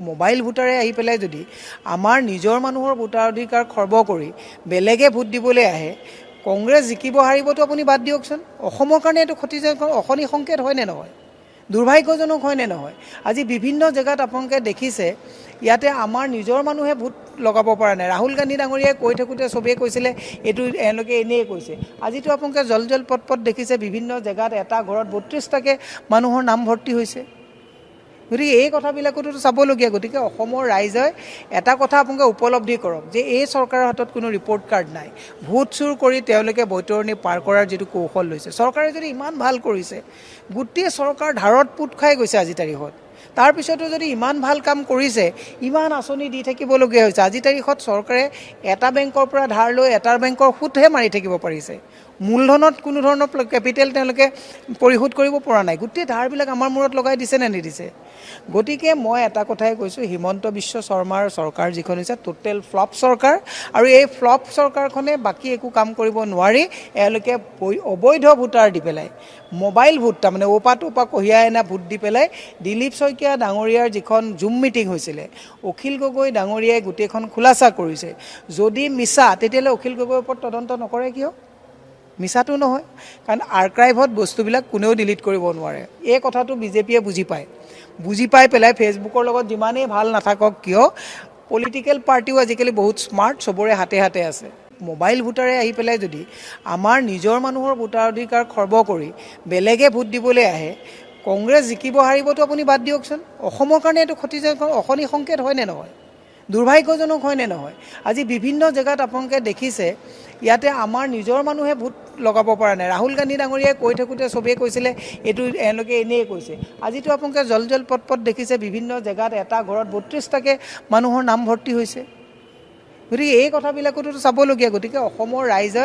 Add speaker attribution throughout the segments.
Speaker 1: Mobile ভোটাৰে আহি পেলাই যদি আমাৰ নিজৰ মানুহৰ ভোটাধিকাৰ খৰ্ব কৰি বেলেগে ভোট দিবলৈ আহে, কংগ্ৰেছ জিকিব হাৰিবতো আপুনি বাদ দিয়কচোন। অসমৰ কাৰণে এইটো অশনি সংকেত হয়নে নহয়? দুৰ্ভাগ্যজনক হয়নে নহয়? আজি বিভিন্ন জেগাত আপোনালোকে দেখিছে ইয়াতে আমাৰ নিজৰ মানুহে ভোট লগাব পৰা নাই। ৰাহুল গান্ধী ডাঙৰীয়াই কৈ থাকোঁতে চবেই কৈছিলে এইটো এওঁলোকে এনেই কৈছে। আজিতো আপোনালোকে জল পট দেখিছে বিভিন্ন জেগাত এটা ঘৰত 32টাকৈ মানুহৰ নাম ভৰ্তি হৈছে। গতিকে এই কথাবিলাকতো চাবলগীয়া। গতিকে অসমৰ ৰাইজে এটা কথা আপোনালোকে উপলব্ধি কৰক যে এই চৰকাৰৰ হাতত কোনো ৰিপৰ্ট কাৰ্ড নাই। ভোট চুৰ কৰি তেওঁলোকে বৈতৰণি পাৰ কৰাৰ যিটো কৌশল লৈছে, চৰকাৰে যদি ইমান ভাল কৰিছে, গোটেই চৰকাৰ ধাৰত পোত খাই গৈছে আজি তাৰিখত। তাৰপিছতো যদি ইমান ভাল কাম কৰিছে, ইমান আঁচনি দি থাকিবলগীয়া হৈছে, আজি তাৰিখত চৰকাৰে এটা বেংকৰ পৰা ধাৰ লৈ এটা বেংকৰ সুতহে মাৰি থাকিব পাৰিছে। মূলধনত কোনো ধৰণৰ কেপিটেল তেওঁলোকে পৰিশোধ কৰিব পৰা নাই। গোটেই ধাৰবিলাক আমাৰ মূৰত লগাই দিছে নে নিদিছে? গতিকে মই এটা কথাই কৈছোঁ, হিমন্ত বিশ্ব শৰ্মাৰ চৰকাৰ যিখন হৈছে টোটেল ফ্লপ চৰকাৰ, আৰু এই ফ্লপ চৰকাৰখনে বাকী একো কাম কৰিব নোৱাৰি এওঁলোকে অবৈধ ভোটাৰ দি পেলাই মোবাইল ভোট, তাৰমানে ওপা টোপা কঢ়িয়াই অনা ভোট দি পেলাই দিলীপ শইকীয়া ডাঙৰীয়াৰ যিখন জুম মিটিং হৈছিলে, অখিল গগৈ ডাঙৰীয়াই গোটেইখন খোলাচা কৰিছে। যদি মিছা তেতিয়াহ'লে অখিল গগৈৰ ওপৰত তদন্ত নকৰে কিয়? মিছাটো নহয়, কাৰণ আৰ্কাইভত বস্তুবিলাক কোনেও ডিলিট কৰিব নোৱাৰে। এই কথাটো বিজেপিয়ে বুজি পাই পেলাই ফেচবুকৰ লগত যিমানেই ভাল নাথাকক কিয়, পলিটিকেল পাৰ্টিও আজিকালি বহুত স্মাৰ্ট, চবৰে হাতে হাতে আছে। মোবাইল ভোটাৰে আহি পেলাই যদি আমাৰ নিজৰ মানুহৰ ভোটাধিকাৰ খৰ্ব কৰি বেলেগে ভোট দিবলৈ আহে, কংগ্ৰেছ জিকিব হাৰিবতো আপুনি বাদ দিয়কচোন। অসমৰ কাৰণে এইটো অশনি সংকেত হয়নে নহয়? দুৰ্ভাগ্যজনক হয়নে নহয়? আজি বিভিন্ন জেগাত আপোনালোকে দেখিছে ইয়াতে আমাৰ নিজৰ মানুহে ভোট লগাব পৰা নাই। ৰাহুল গান্ধী ডাঙৰীয়াই কৈ থাকোঁতে চবেই কৈছিলে এইটো এওঁলোকে এনেই কৈছে। আজিতো আপোনালোকে জল পট দেখিছে বিভিন্ন জেগাত এটা ঘৰত 32টাকৈ মানুহৰ নাম ভৰ্তি হৈছে। গতিকে এই কথাবিলাকতো চাবলগীয়া। গতিকে অসমৰ ৰাইজে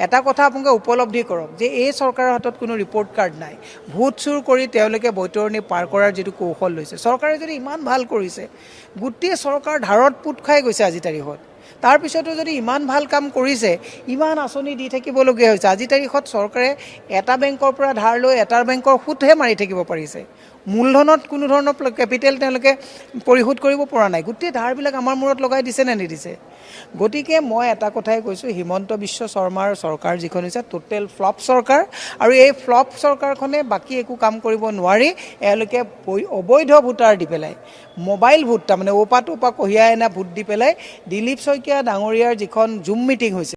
Speaker 1: এটা কথা আপোনালোকে উপলব্ধি কৰক যে এই চৰকাৰৰ হাতত কোনো ৰিপৰ্ট কাৰ্ড নাই। ভোট চুৰ কৰি তেওঁলোকে বৈতৰণি পাৰ কৰাৰ যিটো কৌশল লৈছে, চৰকাৰে যদি ইমান ভাল কৰিছে, গোটেই চৰকাৰ ধাৰত পোত খাই গৈছে আজি তাৰিখত। তাৰপিছতো যদি ইমান ভাল কাম কৰিছে, ইমান আঁচনি দি থাকিবলগীয়া হৈছে, আজি তাৰিখত চৰকাৰে এটা বেংকৰ পৰা ধাৰ লৈ এটা বেংকৰ সুতহে মাৰি থাকিব পাৰিছে। মূলধনত কোনো ধৰণৰ কেপিটেল তেওঁলোকে পৰিশোধ কৰিব পৰা নাই। গোটেই ধাৰবিলাক আমাৰ মূৰত লগাই দিছে নে নিদিছে? গতিকে মই এটা কথাই কৈছোঁ, হিমন্ত বিশ্ব শৰ্মাৰ চৰকাৰ যিখন হৈছে টোটেল ফ্লপ চৰকাৰ, আৰু এই ফ্লপ চৰকাৰখনে বাকী একো কাম কৰিব নোৱাৰি এওঁলোকে অবৈধ ভোটাৰ দি পেলাই মোবাইল ভোট, তাৰমানে ওপা টোপা কঢ়িয়াই অনা ভোট দি পেলাই দিলীপ শইকীয়া ডাঙৰীয়াৰ যিখন জুম মিটিং হৈছে